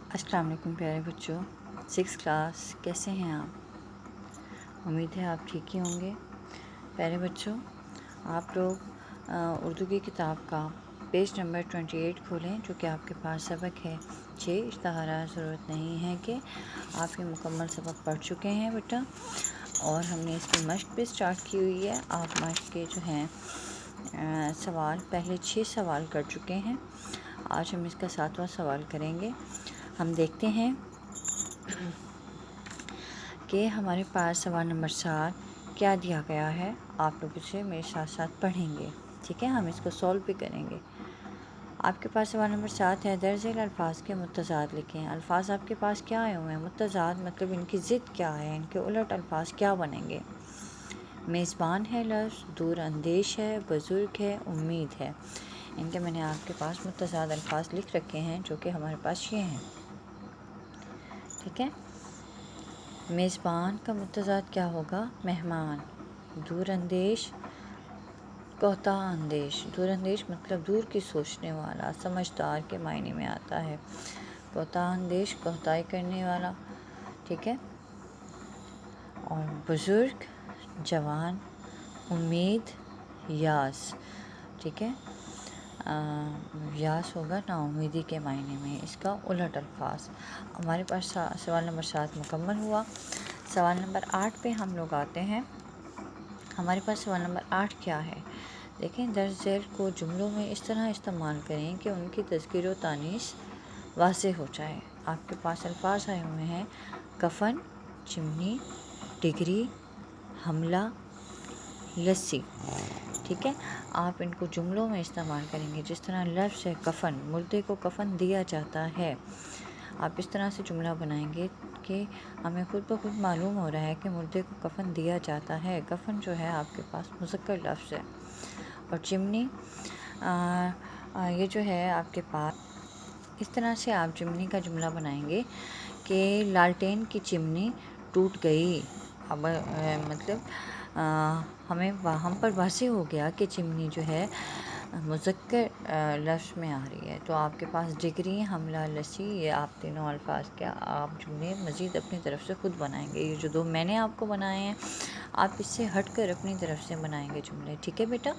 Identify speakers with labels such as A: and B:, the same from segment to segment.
A: अस्सलाम वालेकुम प्यारे बच्चों, 6th क्लास कैसे हैं आप। उम्मीद है आप ठीक ही होंगे। प्यारे बच्चों, आप लोग उर्दू की किताब का पेज नंबर 28 खोलें, जो कि आपके पास सबक है 6 इश्तहारा। ज़रूरत नहीं है कि आप ये मुकम्मल सबक पढ़ चुके हैं बेटा, और हमने इसकी मश्क भी स्टार्ट की हुई है। आप मश्क के जो हैं सवाल पहले 6 सवाल कर चुके हैं। आज हम इसका 7वां सवाल करेंगे। हम देखते हैं कि हमारे पास सवाल नंबर 7 क्या दिया गया है। आप लोग इसे मेरे साथ साथ पढ़ेंगे, ठीक है। हम इसको सॉल्व भी करेंगे। आपके पास सवाल नंबर 7 है, दर्जल अल्फाज के मुतज़ाद लिखें। अल्फाज आपके पास क्या आए हुए हैं? मुतज़ाद मतलब इनकी ज़िद क्या है, इनके उलट अल्फाज क्या बनेंगे। मेज़बान है लफ्ज़, दूर अंदेश है, बुज़ुर्ग है, उम्मीद है। इनके मैंने आपके पास मुतज़ाद अल्फाज लिख रखे हैं, जो कि हमारे पास ये हैं, ठीक है। मेज़बान का मुतज़ाद क्या होगा? मेहमान। दूर अंदेश, कोताह अंदेश। दूर अंदेश मतलब दूर की सोचने वाला, समझदार के मायने में आता है। कोताह अंदेश कोताही करने वाला, ठीक है। और बुज़ुर्ग, जवान, उम्मीद, यास, ठीक है। यास होगा नाउमीदी के मायने में, इसका उलट अल्फाज। हमारे पास सवाल नंबर 7 मुकम्मल हुआ। सवाल नंबर 8 पे हम लोग आते हैं। हमारे पास सवाल नंबर 8 क्या है? देखें, दर्ज झेल को जुमलों में इस तरह इस्तेमाल करें कि उनकी तज़कीर व तानीस वाज़ेह हो जाए। आपके पास अल्फाज आए हुए हैं, कफन, चिमनी, डिग्री, हमला, लस्सी, ठीक है। आप इनको जुमलों में इस्तेमाल करेंगे। जिस तरह लफ्ज़ है कफन, मुर्दे को कफन दिया जाता है, आप इस तरह से जुमला बनाएंगे कि हमें खुद ब खुद मालूम हो रहा है कि मुर्दे को कफन दिया जाता है। कफन जो है आपके पास मुज़क्कर लफ्ज़ है। और चिमनी, ये जो है आपके पास, इस तरह से आप चिमनी का जुमला बनाएंगे कि लालटेन की चिमनी टूट गई। अब मतलब हम पर वाज़ेह हो गया कि चिमनी जो है मुज़क्कर लफ्ज़ में आ रही है। तो आपके पास डिग्री, हमला, लस्सी, ये आप तीनों अल्फाज क्या आप जुमले मज़ीद अपनी तरफ से ख़ुद बनाएंगे। ये जो 2 मैंने आपको बनाए हैं, आप इससे हट कर अपनी तरफ से बनाएंगे जुमले, ठीक है बेटा।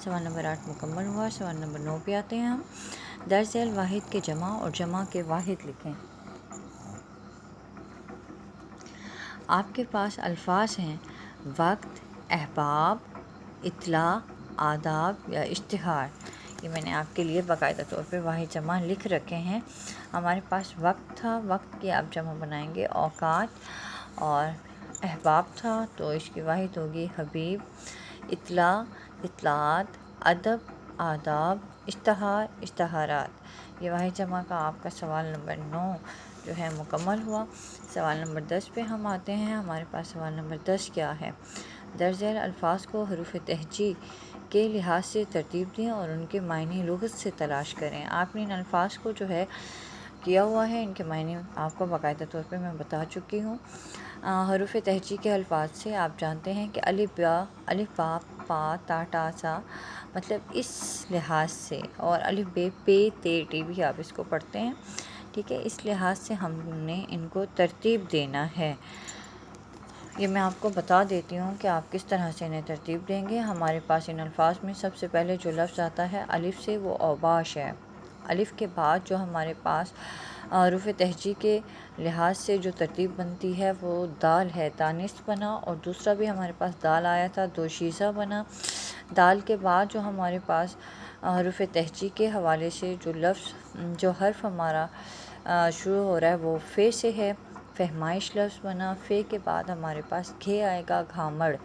A: सवाल नंबर 8 मुकम्मल हुआ। सवाल नंबर 9 पे आते हैं हम। दर्ज वाहिद के जमा और जमा के वाहिद लिखें। आपके पास अल्फाज हैं वक्त, अहबाब, इत्ला, आदाब या इश्तिहार। ये मैंने आपके लिए बाकायदा तौर पे वाहिद जमा लिख रखे हैं। हमारे पास वक्त था, वक्त की आप जमा बनाएंगे औकात। और अहबाब था तो इसकी वाहिद होगी हबीब। इत्ला, इत्लात, अदब, आदाब, इश्तहार, इश्तहारात। ये वाहिद जमा का आपका सवाल नंबर 9 जो है मुकम्मल हुआ। सवाल नंबर 10 पे हम आते हैं। हमारे पास सवाल नंबर 10 क्या है? दर्ज झेल अल्फाज को हरूफ तहजी के लिहाज से तरतीब दें और उनके मायने लुग़त से तलाश करें। आपने इन अल्फाज को जो है किया हुआ है, इनके मायने आपको बाकायदा तौर पे मैं बता चुकी हूँ। हरूफ तहजी के अल्फाज से आप जानते हैं कि अलिफ बा पा ता टा सा, मतलब इस लिहाज से, और अलिफ बे पे ते टी भी आप इसको पढ़ते हैं, ठीक है। इस लिहाज से हमने इनको तरतीब देना है। ये मैं आपको बता देती हूँ कि आप किस तरह से इन्हें तरतीब देंगे। हमारे पास इन अल्फाज में सबसे पहले जो लफ्ज़ आता है अलिफ से, वो औबाश है। अलिफ के बाद जो हमारे पास हरूफ तहजी के लिहाज से जो तरतीब बनती है वो दाल है, दानिश बना। और दूसरा भी हमारे पास दाल आया था, दोशीज़ा बना। दाल के बाद जो हमारे पास हरूफ तहजी के हवाले से जो लफ्ज़, जो हर्फ हमारा शुरू हो रहा है वो फ़े से है, फहमाइश लफ्ज़ बना। फ़े के बाद हमारे पास घे आएगा, घामड़।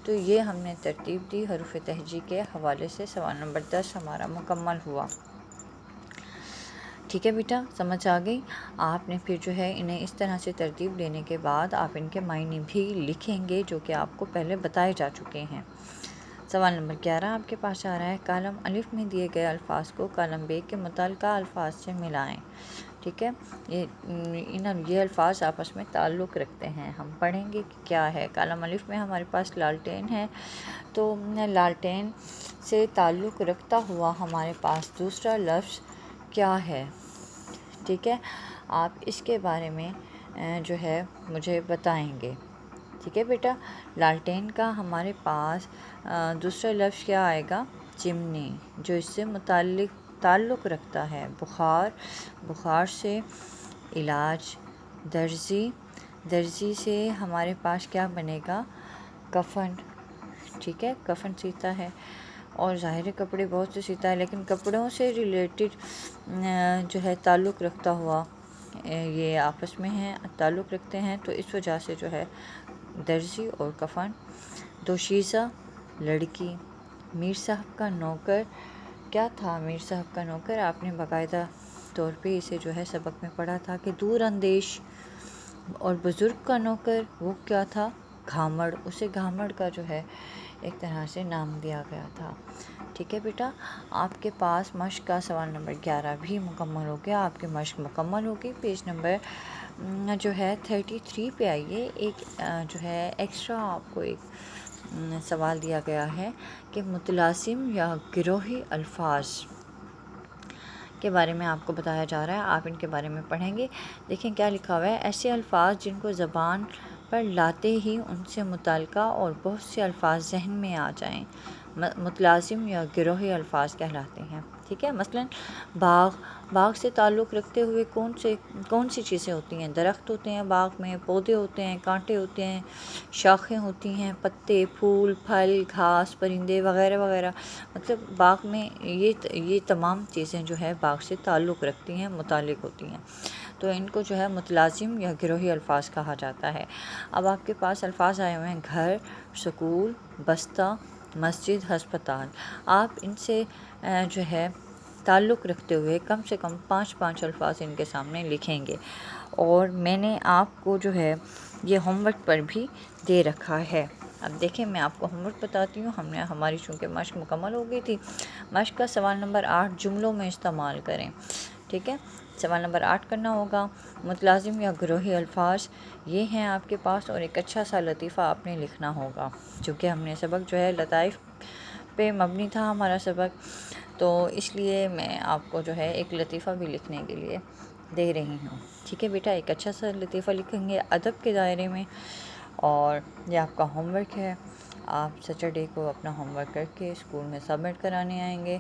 A: तो ये हमने तरतीब दी हरूफ तहजी के हवाले से। सवाल नंबर 10 हमारा मुकम्मल हुआ, ठीक है बेटा, समझ आ गई। आपने फिर जो है इन्हें इस तरह से तरतीब देने के बाद आप इनके मायने भी लिखेंगे, जो कि आपको पहले बताए जा चुके हैं। सवाल नंबर 11 आपके पास आ रहा है, कालम अलिफ में दिए गए अल्फाज को कालम बे के मुताल्लिका अल्फाज से मिलाएं, ठीक है। ये अल्फाज आपस में ताल्लुक़ रखते हैं। हम पढ़ेंगे कि क्या है। कालम अलिफ में हमारे पास लालटेन है, तो लालटेन से ताल्लुक़ रखता हुआ हमारे पास दूसरा लफ्ज़ क्या है, ठीक है। آپ اس کے بارے میں جو ہے مجھے بتائیں گے، ٹھیک ہے بیٹا۔ لالٹین کا ہمارے پاس دوسرا لفظ کیا آئے گا؟ چمنی، جو اس سے تعلق رکھتا ہے۔ بخار سے علاج، درزی سے ہمارے پاس کیا بنے گا؟ کفن، ٹھیک ہے، کفن سیتا ہے، اور ظاہر کپڑے بہت سے سیتا ہے، لیکن کپڑوں سے ریلیٹڈ جو ہے تعلق رکھتا ہوا یہ آپس میں ہیں، تعلق رکھتے ہیں، تو اس وجہ سے جو ہے درزی اور کفن۔ دوشیزہ، لڑکی۔ میر صاحب کا نوکر، کیا تھا میر صاحب کا نوکر؟ آپ نے باقاعدہ طور پہ اسے جو ہے سبق میں پڑھا تھا کہ دور اندیش۔ اور بزرگ کا نوکر وہ کیا تھا؟ گھامڑ، اسے گھامڑ کا جو ہے ایک طرح سے نام دیا گیا تھا، ٹھیک ہے بیٹا۔ آپ کے پاس مشق کا سوال نمبر 11 بھی مکمل ہو گیا، آپ کی مشق مکمل ہوگی۔ پیج نمبر جو ہے 33 پہ آئیے، ایک جو ہے ایکسٹرا آپ کو ایک سوال دیا گیا ہے کہ متلازم یا گروہی الفاظ کے بارے میں آپ کو بتایا جا رہا ہے، آپ ان کے بارے میں پڑھیں گے۔ دیکھیں کیا لکھا ہوا ہے، ایسے الفاظ جن کو زبان پر لاتے ہی ان سے متعلقہ اور بہت سے الفاظ ذہن میں آ جائیں متلازم یا گروہی الفاظ کہلاتے ہیں، ٹھیک ہے۔ مثلاً باغ سے تعلق رکھتے ہوئے کون سی چیزیں ہوتی ہیں؟ درخت ہوتے ہیں باغ میں، پودے ہوتے ہیں، کانٹے ہوتے ہیں، شاخیں ہوتی ہیں، پتے، پھول، پھل، گھاس، پرندے وغیرہ وغیرہ۔ مطلب باغ میں یہ تمام چیزیں جو ہے باغ سے تعلق رکھتی ہیں، متعلق ہوتی ہیں، تو ان کو جو ہے متلازم یا گروہی الفاظ کہا جاتا ہے۔ اب آپ کے پاس الفاظ آئے ہوئے ہیں گھر، سکول، بستہ، مسجد، ہسپتال۔ آپ ان سے جو ہے تعلق رکھتے ہوئے کم سے کم 5 الفاظ ان کے سامنے لکھیں گے، اور میں نے آپ کو جو ہے یہ ہوم ورک پر بھی دے رکھا ہے۔ اب دیکھیں میں آپ کو ہوم ورک بتاتی ہوں، ہماری چونکہ مشق مکمل ہو گئی تھی۔ مشق کا سوال نمبر 8 جملوں میں استعمال کریں، ٹھیک ہے۔ سوال نمبر 8 کرنا ہوگا، متلازم یا گروہی الفاظ یہ ہیں آپ کے پاس، اور ایک اچھا سا لطیفہ آپ نے لکھنا ہوگا، چونکہ ہم نے سبق جو ہے لطائف پہ مبنی تھا ہمارا سبق، تو اس لیے میں آپ کو جو ہے ایک لطیفہ بھی لکھنے کے لیے دے رہی ہوں، ٹھیک ہے بیٹا۔ ایک اچھا سا لطیفہ لکھیں گے ادب کے دائرے میں، اور یہ آپ کا ہوم ورک ہے۔ آپ سیٹرڈے کو اپنا ہوم ورک کر کے اسکول میں سبمٹ کرانے آئیں گے۔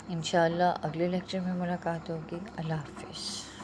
A: انشاءاللہ اگلے لیکچر میں ملاقات ہوگی۔ اللہ حافظ۔